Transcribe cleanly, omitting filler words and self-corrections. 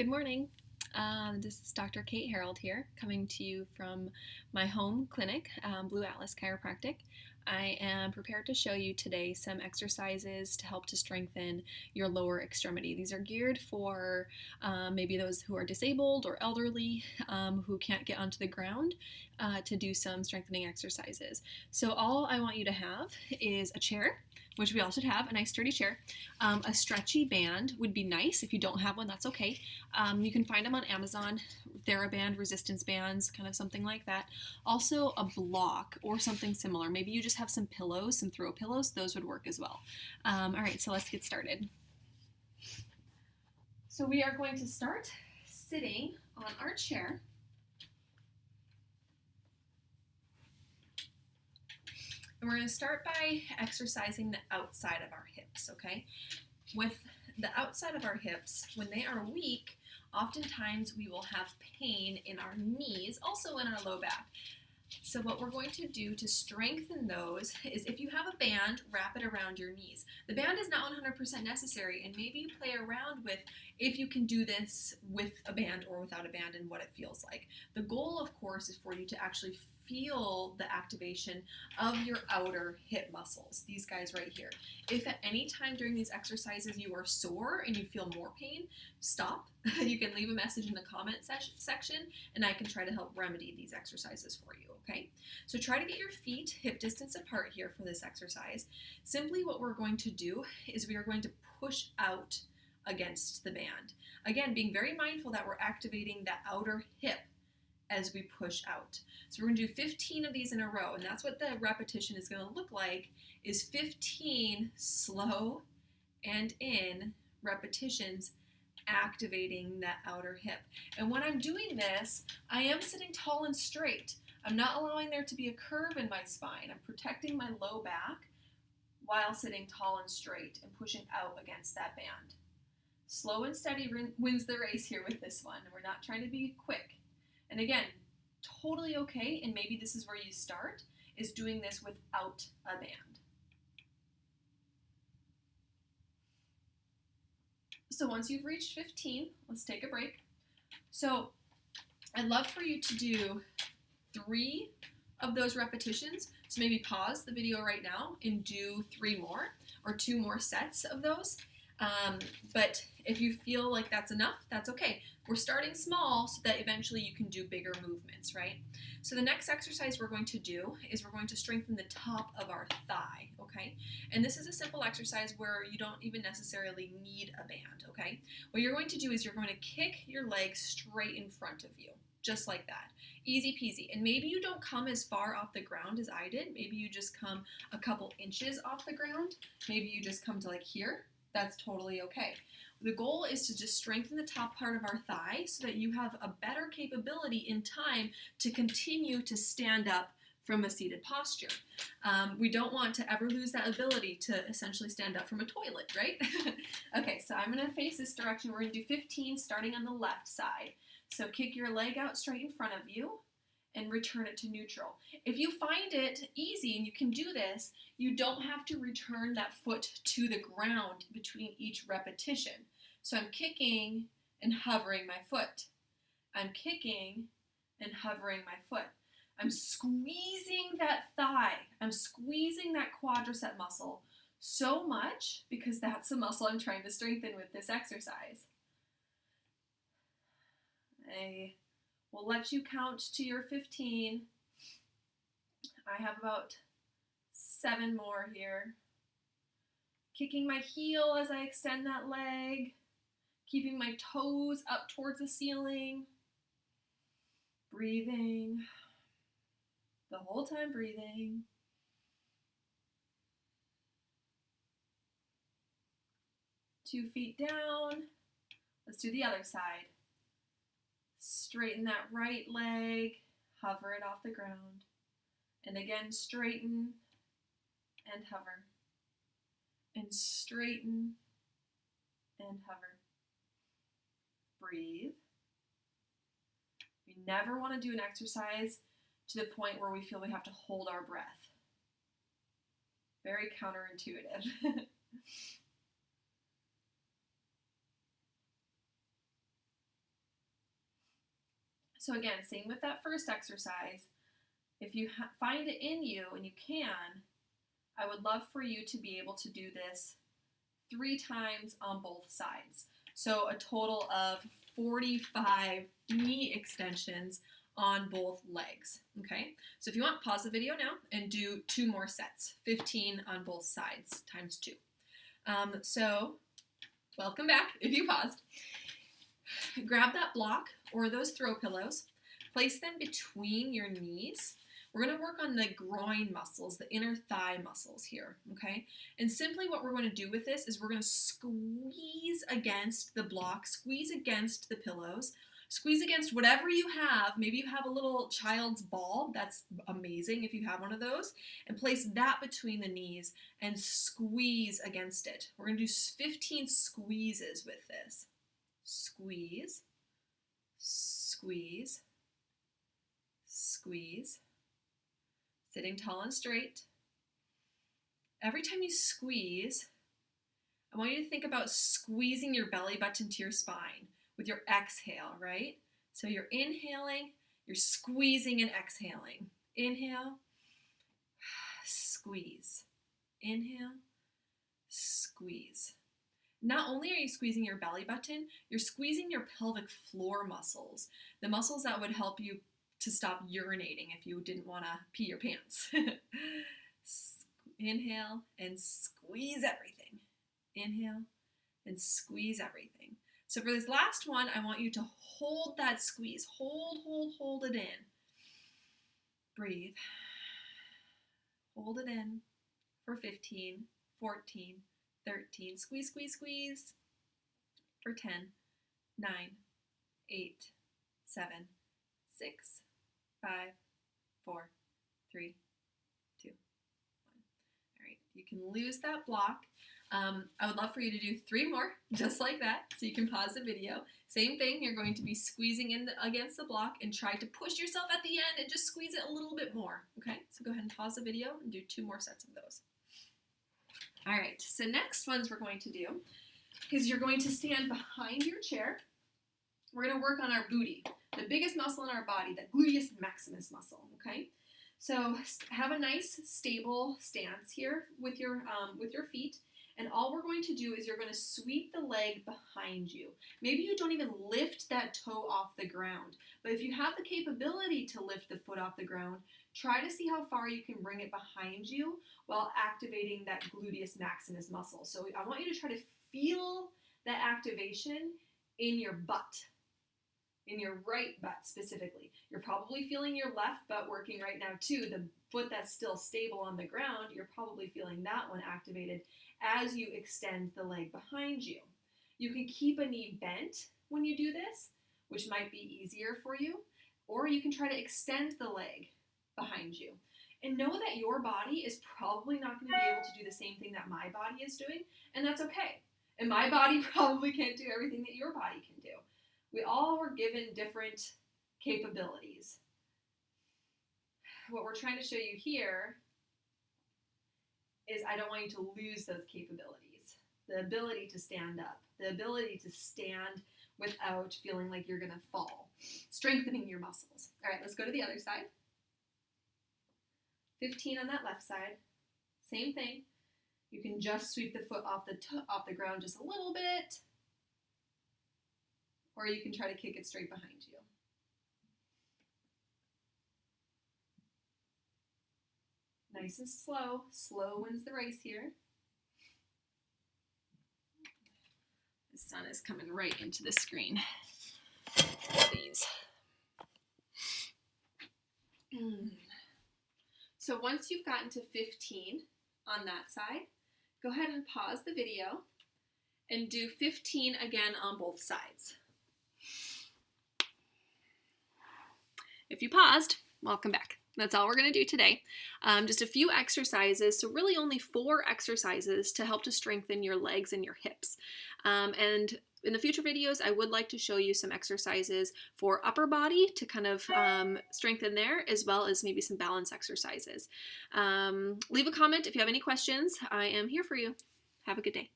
Good morning. This is Dr. Kate Harold here, coming to you from my home clinic, Blue Atlas Chiropractic. I am prepared to show you today some exercises to help to strengthen your lower extremity. These are geared for maybe those who are disabled or elderly who can't get onto the ground to do some strengthening exercises. So all I want you to have is a chair, which we all should have, a nice sturdy chair. A stretchy band would be nice. If you don't have one, that's okay. You can find them on Amazon, TheraBand, resistance bands, kind of something like that. Also a block or something similar. Maybe you just have some pillows, some throw pillows. Those would work as well. All right, so let's get started. So we are going to start sitting on our chair. And we're going to start by exercising the outside of our hips, okay? With the outside of our hips, when they are weak, oftentimes we will have pain in our knees, also in our low back. So what we're going to do to strengthen those is, if you have a band, wrap it around your knees. The band is not 100% necessary, and maybe you play around with if you can do this with a band or without a band and what it feels like. The goal, of course, is for you to actually feel the activation of your outer hip muscles, these guys right here. If at any time during these exercises you are sore and you feel more pain, stop. You can leave a message in the comment section and I can try to help remedy these exercises for you, okay? So try to get your feet hip distance apart here for this exercise. Simply what we're going to do is we are going to push out against the band. Again, being very mindful that we're activating the outer hip as we push out. So we're going to do 15 of these in a row, and that's what the repetition is going to look like, is 15 slow and in repetitions activating that outer hip. And when I'm doing this, I am sitting tall and straight. I'm not allowing there to be a curve in my spine. I'm protecting my low back while sitting tall and straight and pushing out against that band. Slow and steady wins the race here with this one. We're not trying to be quick. And again, totally okay, and maybe this is where you start, is doing this without a band. So once you've reached 15, let's take a break. So I'd love for you to do 3 of those repetitions. So maybe pause the video right now and do 3 more or 2 more sets of those. But if you feel like that's enough, that's okay. We're starting small so that eventually you can do bigger movements, right? So the next exercise we're going to do is we're going to strengthen the top of our thigh, okay? And this is a simple exercise where you don't even necessarily need a band, okay? What you're going to do is you're going to kick your legs straight in front of you, just like that. Easy peasy. And maybe you don't come as far off the ground as I did. Maybe you just come a couple inches off the ground. Maybe you just come to like here. That's totally okay. The goal is to just strengthen the top part of our thigh so that you have a better capability in time to continue to stand up from a seated posture. We don't want to ever lose that ability to essentially stand up from a toilet, right? Okay, so I'm going to face this direction. We're going to do 15 starting on the left side. So kick your leg out straight in front of you and return it to neutral. If you find it easy and you can do this, you don't have to return that foot to the ground between each repetition. So I'm kicking and hovering my foot. I'm kicking and hovering my foot. I'm squeezing that thigh. I'm squeezing that quadricep muscle so much because that's the muscle I'm trying to strengthen with this exercise. I will let you count to your 15. I have about 7 more here. Kicking my heel as I extend that leg. Keeping my toes up towards the ceiling. Breathing. The whole time breathing. Two feet down. Let's do the other side. Straighten that right leg, hover it off the ground. And again, straighten and hover. And straighten and hover. Breathe. We never want to do an exercise to the point where we feel we have to hold our breath. Very counterintuitive. So again, same with that first exercise. If you find it in you and you can, I would love for you to be able to do this 3 times on both sides. So a total of 45 knee extensions on both legs, okay? So if you want, pause the video now and do 2 more sets, 15 on both sides times 2. So welcome back if you paused. Grab that block or those throw pillows, place them between your knees. We're going to work on the groin muscles, the inner thigh muscles here, okay? And simply what we're going to do with this is we're going to squeeze against the block, squeeze against the pillows, squeeze against whatever you have. Maybe you have a little child's ball. That's amazing if you have one of those. And place that between the knees and squeeze against it. We're going to do 15 squeezes with this. Squeeze, squeeze, squeeze. Sitting tall and straight. Every time you squeeze, I want you to think about squeezing your belly button to your spine with your exhale, right? So you're inhaling, you're squeezing and exhaling. Inhale, squeeze. Inhale, squeeze. Not only are you squeezing your belly button, you're squeezing your pelvic floor muscles, the muscles that would help you to stop urinating if you didn't want to pee your pants. Inhale and squeeze everything. Inhale and squeeze everything. So for this last one, I want you to hold that squeeze. Hold it in. Breathe. Hold it in for 15, 14, 13. Squeeze, squeeze, squeeze for 10, 9, 8, 7, 6, 5, 4, 3, 2, 1. All right, you can lose that block. I would love for you to do 3 more, just like that, so you can pause the video. Same thing, you're going to be squeezing in against the block and try to push yourself at the end and just squeeze it a little bit more, okay? So go ahead and pause the video and do 2 more sets of those. All right, so next ones we're going to do is you're going to stand behind your chair. We're going to work on our booty, the biggest muscle in our body, the gluteus maximus muscle, okay? So have a nice stable stance here with your feet, and all we're going to do is you're going to sweep the leg behind you. Maybe you don't even lift that toe off the ground, but if you have the capability to lift the foot off the ground, try to see how far you can bring it behind you while activating that gluteus maximus muscle. So I want you to try to feel that activation in your butt. In your right butt specifically. You're probably feeling your left butt working right now too. The foot that's still stable on the ground, you're probably feeling that one activated as you extend the leg behind you. You can keep a knee bent when you do this, which might be easier for you, or you can try to extend the leg behind you. And know that your body is probably not going to be able to do the same thing that my body is doing, and that's okay. And my body probably can't do everything that your body can do. We all were given different capabilities. What we're trying to show you here is I don't want you to lose those capabilities. The ability to stand up, the ability to stand without feeling like you're going to fall. Strengthening your muscles. All right, let's go to the other side. 15 on that left side. Same thing. You can just sweep the foot off the ground just a little bit. Or you can try to kick it straight behind you. Nice and slow. Slow wins the race here. The sun is coming right into the screen. Please. So once you've gotten to 15 on that side, go ahead and pause the video and do 15 again on both sides. If you paused, welcome back. That's all we're going to do today. Just a few exercises, so really only 4 exercises to help to strengthen your legs and your hips. And in the future videos, I would like to show you some exercises for upper body to kind of strengthen there, as well as maybe some balance exercises. Leave a comment if you have any questions. I am here for you. Have a good day.